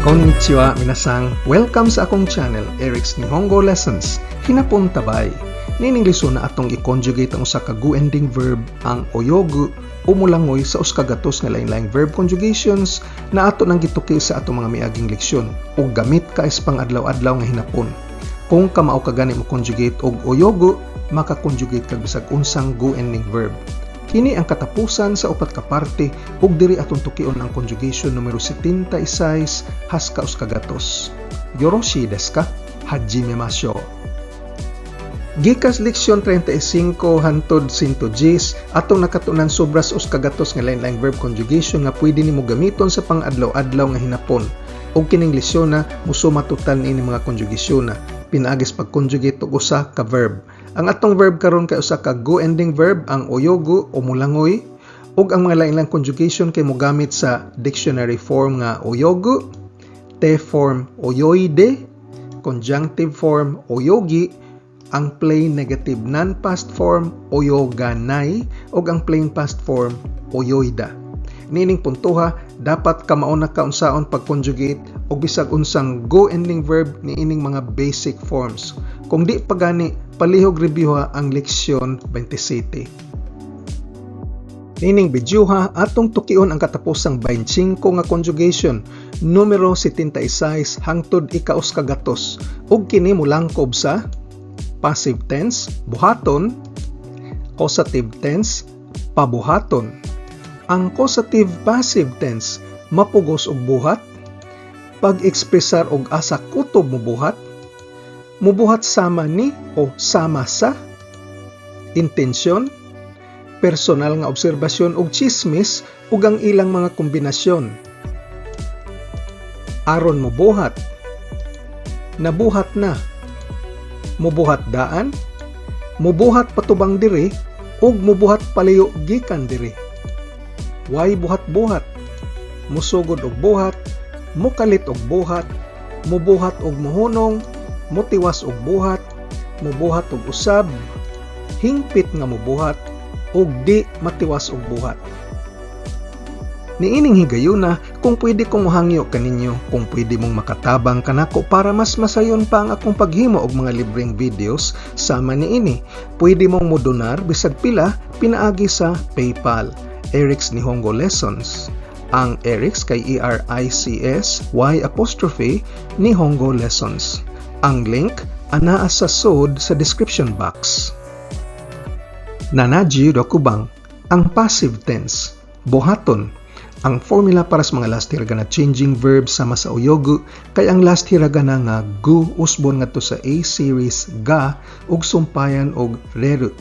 Konnichiwa minasang, welcome sa akong channel, Eric's Nihongo Lessons. Hinapon tabay. Nining lisod na atong i-conjugate ang usa ka gu-ending verb, ang oyogu o mulangoy sa uskagatos nga lain-laing verb conjugations na ato nang gituki sa atong mga miaging leksyon o gamit ka is pang adlaw-adlaw nga hinapon. Kung kamao ka gani mo conjugate og oyogu, maka-conjugate kag bisag unsang gu-ending verb. Kini ang katapusan sa upat ka parte ug diri atong tukion ang conjugation numero 76 haska uskagatos. Yoroshi desu ka? Hajimemashou. Gikas leksyon 35 hangtod 110 atong nakatunan sobras uskagatos nga lain-laing verb conjugation nga pwede nimo gamiton sa pang-adlaw-adlaw nga hinapon. Og kining lesyon na musuma total niini mga conjugation na pinaagis pag-conjugate og usa ka verb. Ang atong verb karon kay usa ka gu-ending verb, ang oyogu o mulangoy, ug ang mga lain-laing conjugation kay mogamit sa dictionary form nga oyogu, te form oyoide, conjunctive form oyogi, ang plain negative non-past form oyoganai, ug ang plain past form oyoida. Nining puntoha, dapat kamauna ka unsaon pag-conjugate o bisag unsang go-ending verb ni ining mga basic forms. Kung di pa gani, palihog reviewha ang leksyon 27. Nining bidyuha, atong tukion ang katapusang 25 nga conjugation, numero 76 hangtod ika-uskagatos, ug kini molangkob sa passive tense, buhaton, causative tense, pabuhaton. Ang causative passive tense mapugos og buhat, pag-ekspresar og asa kutob mubuhat, mubuhat sama ni o sama sa, intensyon, personal nga obserbasyon og chismis ug ang ilang mga kombinasyon. Aron mubuhat, nabuhat na, mubuhat daan, mubuhat patubang diri ug mubuhat palayo gikan diri. Way buhat-buhat, musugod og buhat, mukalit og buhat, mubuhat og muhunong, mutiwas og buhat, mubuhat og usab, hingpit nga mubuhat, ug di matiwas og buhat. Niining higayuna, kung pwede kong mohangyo kaninyo, kung pwede mong makatabang kanako para mas masayon pa ang akong paghimo og mga libreng videos, sama niini, pwede mong modonar bisag pila pinaagi sa PayPal. Eric's Nihongo Lessons. Ang Eric's kay ERICS Y' Nihongo Lessons. Ang link anaa sa sod sa description box. Nanaji dokubang, ang passive tense, buhaton. Ang formula para sa mga last hiragana changing verbs sama sa oyogu kay ang last hiragana nga gu usbon ngadto sa A series ga ug sumpayan og reru.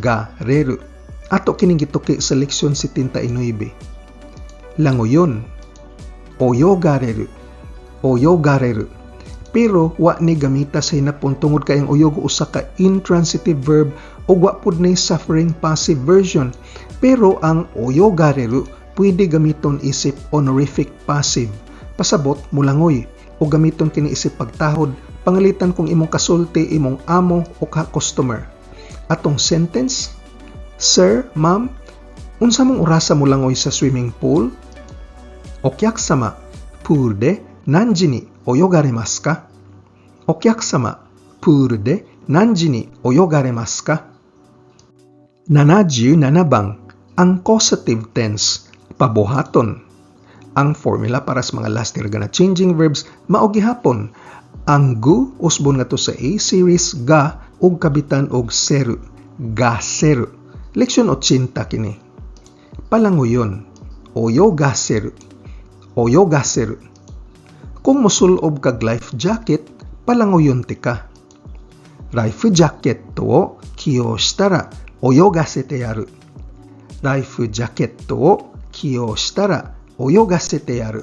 Ga reru. Ato kining gituki sa leksyon 79. Langoyon, oyogareru, oyogareru. Pero wa ni gamita sa hinapon tungod kay ang oyogo usa ka intransitive verb ug wa pud ni suffering passive version. Pero ang oyogareru pwede gamiton isip honorific passive. Pasabot mulangoy o gamiton kini isip pagtahod pangalitan kung imong kasulti imong amo o ka customer. Atong sentence, Sir, ma'am, unsa mong orasa mo langoy sa swimming pool? Okyakusama, pool de nanji ni oyogarimasu ka? Okyakusama, pool de nanji ni oyogarimasu ka? 77 bang, ang causative tense, pabuhaton. Ang formula para sa mga last hiragana changing verbs mao gihapon. Ang gu usbon ngadto sa A series ga ug kabitan og seru, ga seru. Leksyon 80 kini. Palangoyon, oyogaseru, oyogaseru. Kung mosulob kag life jacket, palangoyon ti ka. Life jacket to kiyo shitara oyogasete yaru. Life jacket to kiyo shitara oyogasete yaru.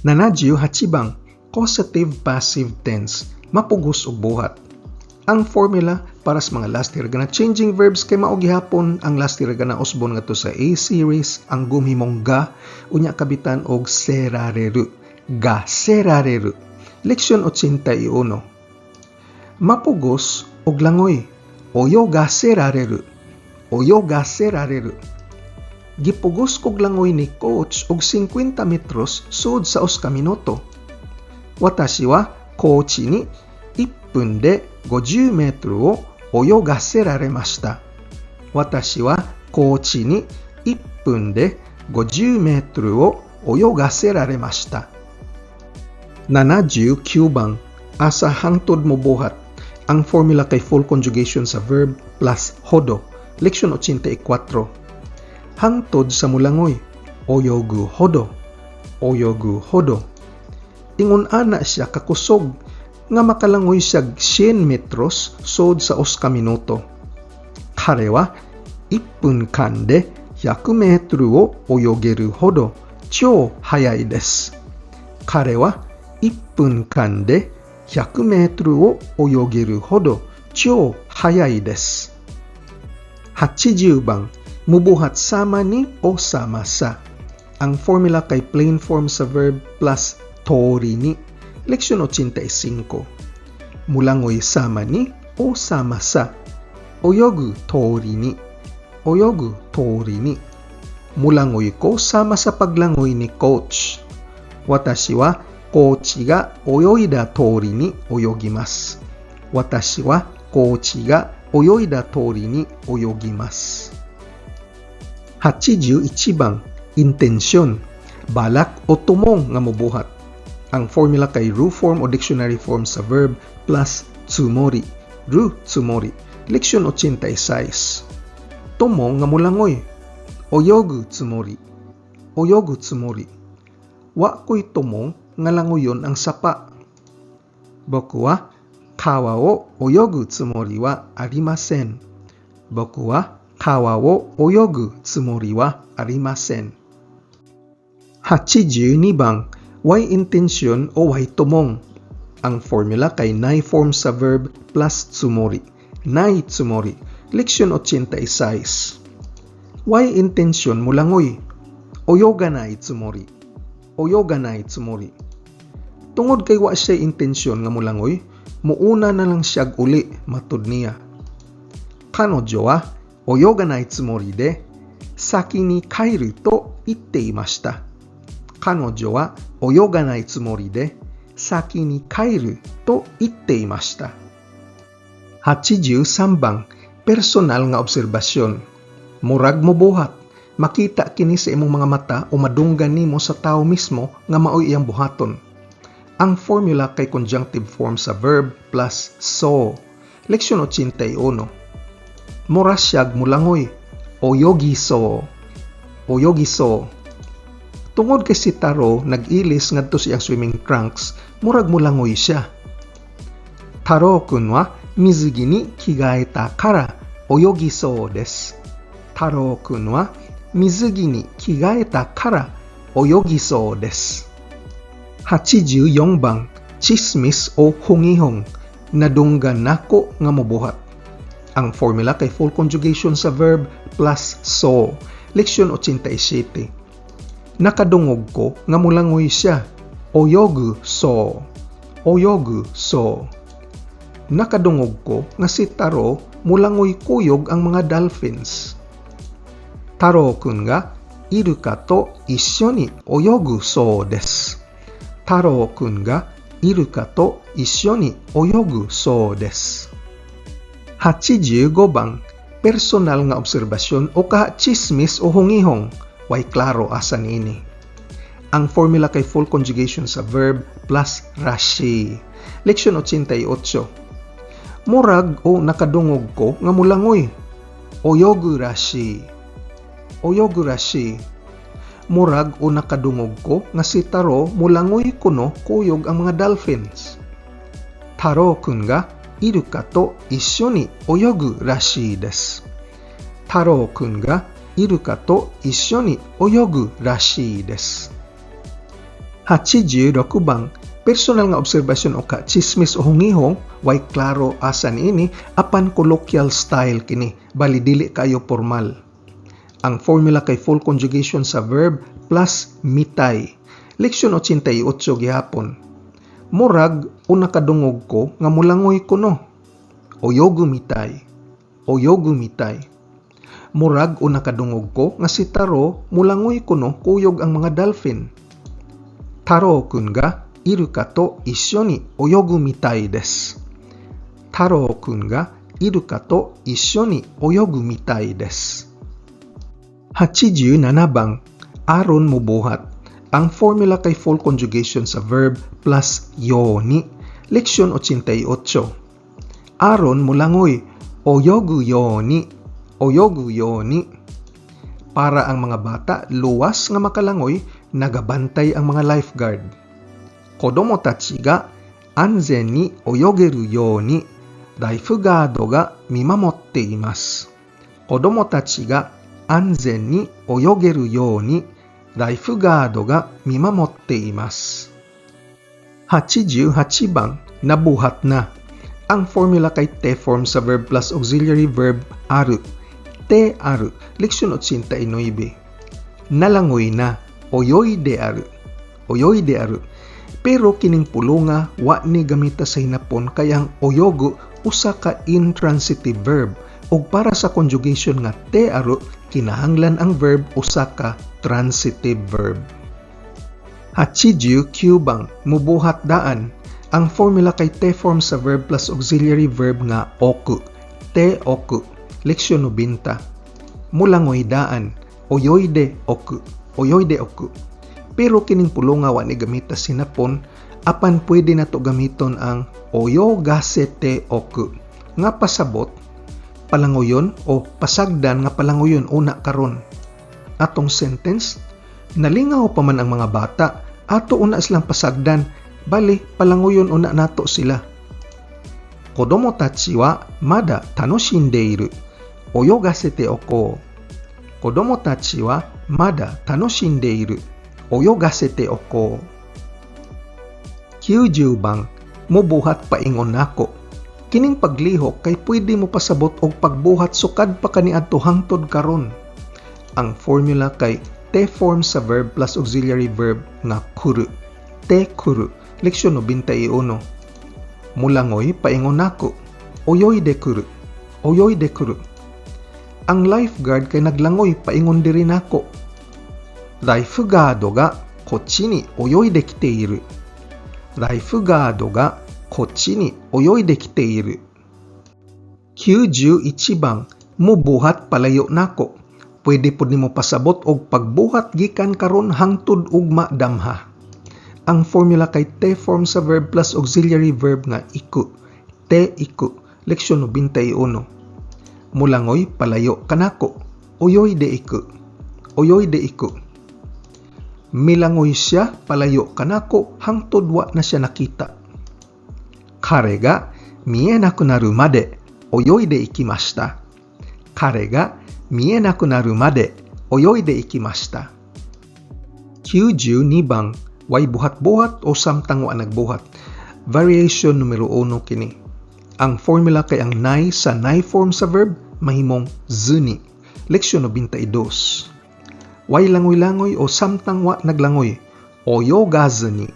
78 bang, causative passive tense, mapugos og buhat. Ang formula para sa mga last hiragana changing verbs kay mao gihapon ang last hiragana usbon ngadto sa A series ang gumhimong ga unya kabitan og serareru, ga serareru. Leksyon 81. Mapugos og langoy, oyoga serareru, oyoga serareru. Gipugos kog langoy ni coach og 50 metros sud sa 2 minuto. Watashi wa coach ni 1分で50メートルを泳がせられました。私はコーチに1分で50メートルを泳がせられました。79 bang, asa hangtod mo buhat. Ang formula kay full conjugation sa verb plus hodo. Leksyon 84. Hangtod sa mulangoy. Oyogu hodo. Oyogu hodo. Ingon ana siya kakusog nga makalangoy siya 100 metros sod sa 2 minuto. Kare wa 1分間で100メートルを泳げるほど超速いです。彼は1分間で100メートルを泳げるほど超速いです。80 bang, mubuhat sama ni o sama sa. Ang formula kay plain form sa verb plus tori ni. Leksyon 85. Mulangoy sama ni o sama sa. Oyogu tori ni. Oyogu tori ni. Mulangoy ko sama sa paglangoy ni coach. Watashi wa coach ga oyoida tori ni oyogimasu. Watashi wa coach ga oyoida tori ni oyogimasu. 81 bang, intensyon, balak o tumong nga mobuhat. Ang formula kay ru form o dictionary form sa verb plus tsumori. Ru tsumori. Leksyon 86. Tumong nga mulangoy. Oyogu tsumori. Oyogu tsumori. Wa ko'y tumong nga langoyon ang sapa. Boku wa kawa wo oyogu tsumori wa arimasen. Boku wa kawa wo oyogu tsumori wa arimasen. 82 bang, why intensyon o why tumong. Ang formula kay nai form sa verb plus tsumori. Nai tsumori. Leksyon 86. Why intensyon mulangoy? Oyoga nai tsumori. Oyoga nai tsumori. Tungod kay wa siya intensyon nga mulangoy, muuna na lang siya uli matud niya. Kanojo wa oyoga nai tsumori de saki ni kairu to itte imashita. Kanojo wa oyoga nai tsumori de saki ni kairu to itte imashita. 83 bang, personal nga obserbasyon. Murag mo buhat. Makita kini sa imong mga mata o madunggan nimo sa tao mismo nga maoy iyang buhaton. Ang formula kay conjunctive form sa verb plus so. Leksyon 81. Mura siyag mulangoy. Oyogiso. Oyogiso. Tungod kay si Taro nag-ilis ngadto sa iyang swimming trunks, murag mulangoy siya. Taro-kun wa mizugi ni kigaeta kara oyogiso desu. Taro-kun wa mizugi ni kigaeta kara oyogiso desu. 84 bang, chismis o hungihong, nadunggan nako nga mobuhat. Ang formula kay full conjugation sa verb plus so. Leksyon 87. Nakadungog ko nga mulangoy siya. Oyogu so. Oyogu so. Nakadungog ko nga si Taro mulangoy kuyog ang mga dolphins. Taro-kun ga iruka to issho ni oyogu so desu. Taro-kun ga iruka to issho ni oyogu so desu. 85 bang, personal nga obserbasyon o ka-chismis o hungihong, way klaro asa niini. Ang formula kay full conjugation sa verb plus rashi. Leksyon 88. Murag o nakadungog ko nga mulangoy. Oyogu rashi. Oyogu rashi. Murag o nakadungog ko nga si Taro mulangoy kuno kuyog ang mga dolphins. Taro-kun ga iruka to issho ni oyogu rashi desu. Taro-kun ga iruka to issho ni oyogu rashi desu. 86 bang, personal nga obserbasyon o ka-chismis o hungihong, way klaro asa niini, apan colloquial style kini, bali dili kayo formal. Ang formula kay full conjugation sa verb plus mitay. Leksyon 88 gihapon. Murag o nakadungog ko nga mulangoy kuno. Oyogu mitay. Oyogu mitay. Murag o nakadungog ko nga si Taro mulangoy kuno kuyog ang mga dolphin. Taro-kun ga iru ka to issho ni oyogu mitai desu. Taro-kun ga iru ka to issho ni oyogu mitai desu. 87 bang, aron mubuhat. Ang formula kay full conjugation sa verb plus yoni. Leksyon 88. Aron mulangoy, oyogu yoni, oyogu yoni. Para ang mga bata luwas nga makalangoy, nagabantay ang mga lifeguard. Kodomo tachi ga anzen ni oyogeru yoni, lifeguard ga mimamotte imasu. Kodomo tachi ga anzen ni oyogeru yoni, lifeguard ga mimamotte imasu. 88 bang, nabuhat na. Ang formula kay te form sa verb plus auxiliary verb aru. Te aru. Leksyon 89. Nalangoy na. Oyoy de aru. Oyoy de aru. Pero kining pulunga wa ni gamita sa hinapon kayang oyogu usa ka intransitive verb. Ug para sa conjugation nga te aru, kinahanglan ang verb usa ka transitive verb. 89 bang, mubuhat daan. Ang formula kay te form sa verb plus auxiliary verb nga oku. Te oku. Leksyon 90. Mulangoy daan. Oyoy de oku. Oyoy de oku. Pero kining pulunga wa ni gamita sinapon, apan pwede na to gamiton ang oyogase oku. Nga pasabot, palangoyon o pasagdan nga palangoyon una karon. Atong sentence, nalingaw pa man ang mga bata, ato una silang pasagdan, bali palangoyon una nato sila. Kodomo tachi wa mada tanoshindeiru. Oyogasete oko. Kodomo tachi wa mada tanoshindeiru. Oyogasete oko. 90 bang, mubuhat paingon nako. Kining paglihok kay pwede mo pasabot og pagbuhat sukad pa kaniadto hangtod karon. Ang formula kay te form sa verb plus auxiliary verb nga kuru. Te kuru. Leksyon 91. Mulangoy paingon nako. Oyoy de kuru. Oyoy de kuru. Ang lifeguard kay naglangoy paingon diri nako. Lifeguard ga kochi ni oyoy de kiteiru. Lifeguard ga kochi ni oyoy de kiteiru. 91 bang, mubuhat palayo nako. Pwede pod nimo pasabot og pagbuhat gikan karon hangtod ugma damha. Ang formula kay te form sa verb plus auxiliary verb nga iku. Te iku. Leksyon 91. Mulangoy palayo kanako. Oyoy de iku. Oyoy de iku. Milangoy siya palayo kanako hangtod wa na siya nakita. Kare ga mienaku naru made oyoy de ikimashita. Kare ga mienaku naru made oyoy de ikimashita. 92 bang, way buhat-buhat o samtang wa nagbuhat. Variation numero 1 kini. Ang formula kay ang nai sa nai form sa verb mahimong zuni. Leksyon 92. Way langoy-langoy o samtang wa naglangoy. Oyogazuni.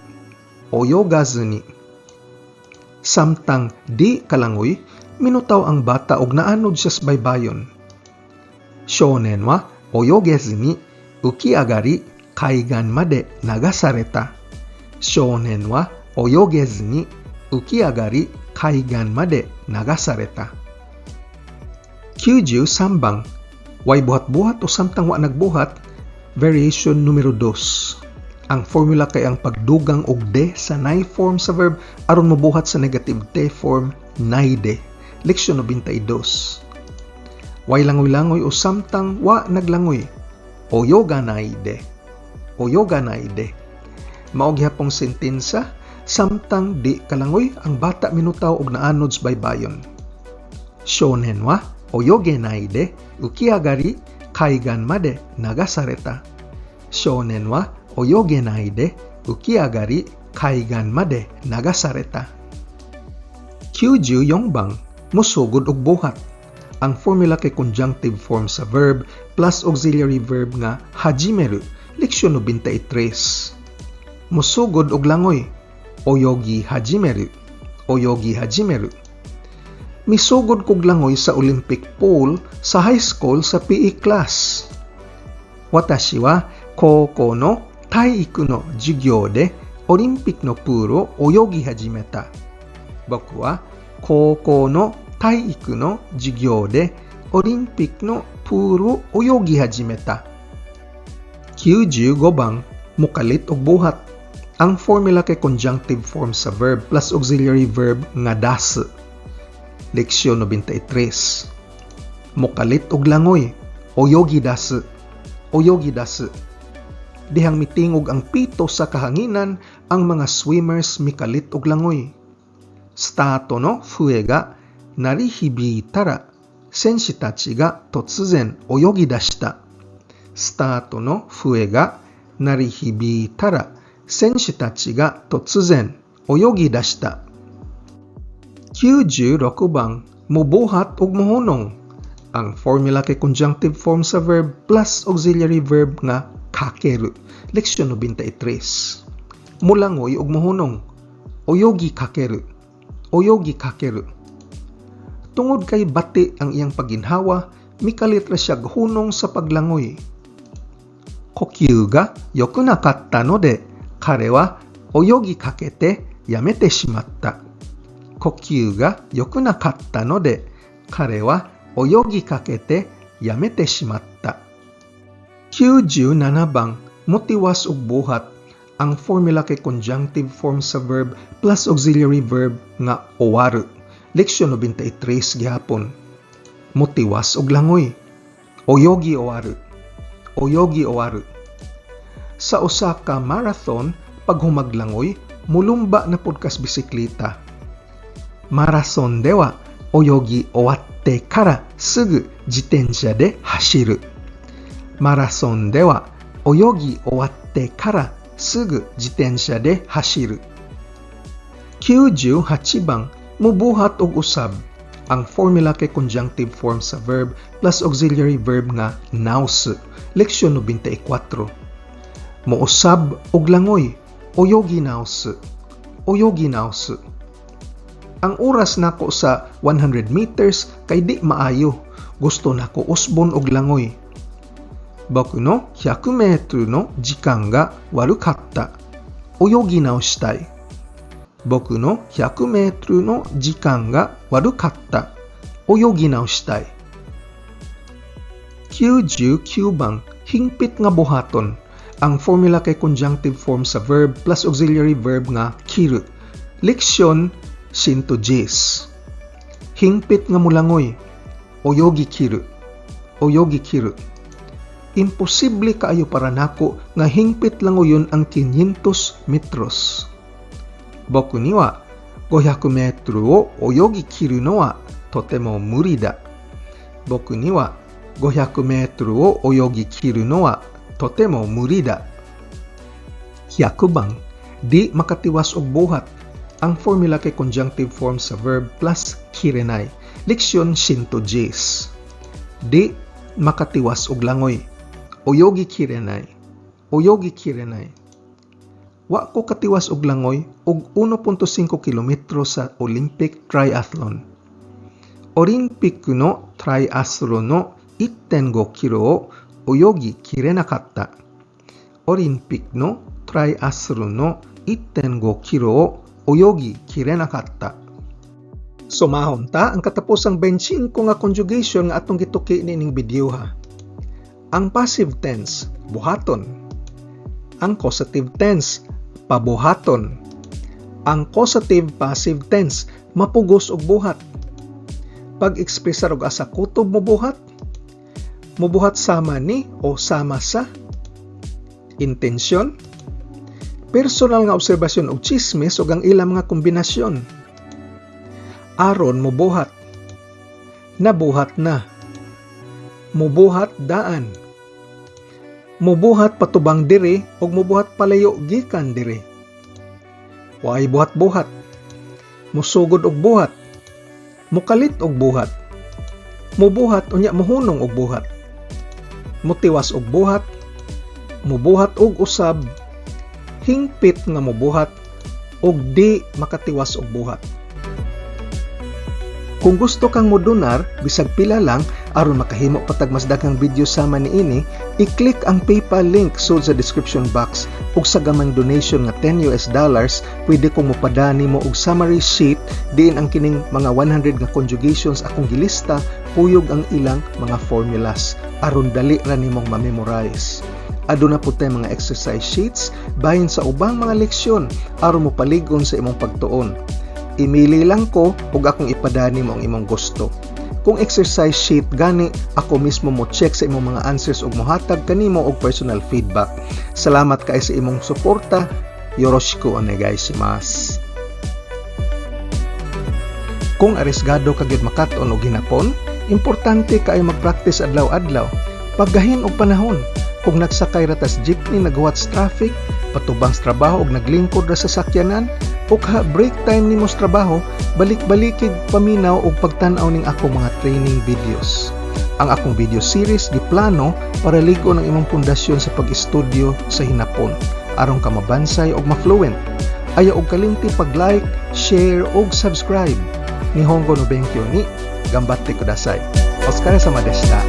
Oyogazuni. Samtang di kalangoy, minutaw ang bata og naanod siya sa baybayon. Shonen wa oyogezu ni ukiagari kaigan made nagasareta. Shonen wa oyogezu ni ukiagari kaigan made nagasareta. 93 bang, way buhat-buhat o samtang wa nagbuhat. Variation numero 2. Ang formula kay ang pagdugang og de sa nai form sa verb aron mabuhat sa negative te form naide. Leksyon 92. Way langoy-langoy o samtang wa naglangoy. Oyoga naide. Oyoga naide. Mao gihapong sentensa, samtang di kalangoy ang bata minutaw og naanod sa baybayon. Shonen wa oyoge naide ukiagari kaigan made nagasareta. Shonen wa oyoge naide ukiagari kaigan made nagasareta. 94 bang, musugod og buhat. Ang formula kay conjunctive form sa verb plus auxiliary verb nga hajimeru. Leksyon 93. Musugod og langoy. Oyogi hajimeru. Oyogi hajimeru. misugod kog langoy sa Olympic pool sa high school sa PE class. Watashi wa koukou no taiiku no jugyou de Olympic no pool o oyogi hajimeta. Boku wa koukou no taiiku no jugyou de Olympic no pool o oyogi hajimeta. 95 bang mukalit og buhat. Ang formula kay conjunctive form sa verb plus auxiliary verb nga dasu. Leksyon 93. Mukalit og langoy. Oyogi dasu. Oyogi dasu. Dihang mitingog ang pito sa kahanginan, ang mga swimmers mikalit og langoy. Stato no fue ga narihibitara, senshi tachi ga totsuzen oyogi dashita. Stato no fue ga narihibitara, senshi tachi ga totsuzen oyogi dashita. 96 bang mubuhat og mohunong. Ang formula kay conjunctive form sa verb plus auxiliary verb nga kakeru. Leksyon 93. Mulangoy og mohunong. Oyogi kakeru. Oyogi kakeru. Tungod kay bati ang iyang paginhawa, mikalit ra siya hunong sa paglangoy. Kokyū ga yoku nakatta no de, kare wa oyogi kakete yamete shimatta. Kokyū ga yoku nakatta no de, kare wa oyogi kakete yamete shimatta. 97 bang motiwas og buhat. Ang formula kay conjunctive form sa verb plus auxiliary verb nga owaru. Leksyon 93 gihapon. Motiwas og langoy. Oyogi owaru. Oyogi owaru. Sa usa ka marathon, pag humaglangoy, mulumba na pud kas bisikleta. Marathon de wa oyogi owatte kara sugu jitensha de hashiru. Marathon de wa oyogi owatte kara sugu jitensha de hashiru. 98 bang mubuhat og usab. Ang formula kay conjunctive form sa verb plus auxiliary verb nga naosu. Leksyon 94. Mousab og langoy. Oyogi naosu. Oyogi naosu. Ang oras nako sa 100 meters kay di maayo. Gusto nako usbon og langoy. Boku no 100 metro no jikan ga warukatta. Oyogi naoshitai. Boku no 100 metro no jikan ga warukatta. Oyogi naoshitai. 99 bang hingpit nga buhaton. Ang formula kay conjunctive form sa verb plus auxiliary verb nga kiru. Leksyon 110. Hingpit nga mulangoy. Oyogi kiru. Oyogi kiru. Imposible kaayo para nako nga hingpit langoyon ang 500 metros. Boku ni wa 500 metro o oyogi kiru no wa totemo muri da. Boku ni wa 500 metro o oyogi kiru no wa totemo muri da. 100 bang di makatiwas og buhat. Ang formula kay conjunctive form sa verb plus kirenai. Leksyon 110. Di makatiwas og langoy. Oyogi kirenai. Oyogi kirenai. Wa ko katiwas og langoy og 1.5 kilometro sa Olympic triathlon. Olympic no triathlon no 1.5 kilo o oyogi kirenakatta. Olympic no triathlon no 1.5 kilo o oyogi kirenakatta. Sumahon ta ang katapusang 25 nga conjugation nga atong gituki nining video ha. Ang passive tense, buhaton. Ang causative tense, pabuhaton. Ang causative passive tense, mapugos og buhat. Pag-ekspresar og asa kutob mobuhat. Mobuhat sama ni o sama sa. Intensyon. Personal nga obserbasyon og chismis o ang ilang mga kombinasyon. Aron mubuhat. Nabuhat na. Mubuhat daan. Mubuhat patubang dire o mubuhat palayo gikan dire. Waay buhat-buhat. Musugod og buhat. Mukalit og buhat. Mubuhat unya muhunong og buhat. Mutiwas og buhat. Mubuhat og usab. Hingpit nga mobuhat og di makatiwas og buhat. Kung gusto kang modonar, bisag pila lang, aron makahimo patag mas daghang video sama niini, i-click ang PayPal link sud sa description box ug sa gamang donation nga $10, pwede kong mopadani mo og summary sheet diin ang kining mga 100 nga conjugations akong gilista, puyog ang ilang mga formulas aron dali ra nimong ma-memorize. Aduna po tay mga exercise sheets bahin sa ubang mga leksyon aron mo paligon sa imong pagtuon. Imili lang ko ug akong ipadani mo ang imong gusto. Kung exercise sheet gani, ako mismo mo check sa imong mga answers ug mohatag kanimo og personal feedback. Salamat kay sa imong suporta. Yoroshiku onegaishimasu. Kung arisgado ka gyud makat-on og hinapon, importante kay mag-practice adlaw-adlaw. Paggahin og panahon. Kung nagsakay ra tas jeepney nagwatch traffic, patubang sa trabaho ug naglingkod ra sa sakyanan, ug break time nimo sa trabaho, balik-balikig paminaw ug pagtan-aw ning akong mga training videos. Ang akong video series giplano para ligo ng imong pundasyon sa pag-estudyo sa hinapon aron ka mabansay ug ma-fluent. Ayaw og kalimti pag-like, share ug subscribe. Nihongo no benkyo ni gambatte kudasai. Otsukare sama deshita.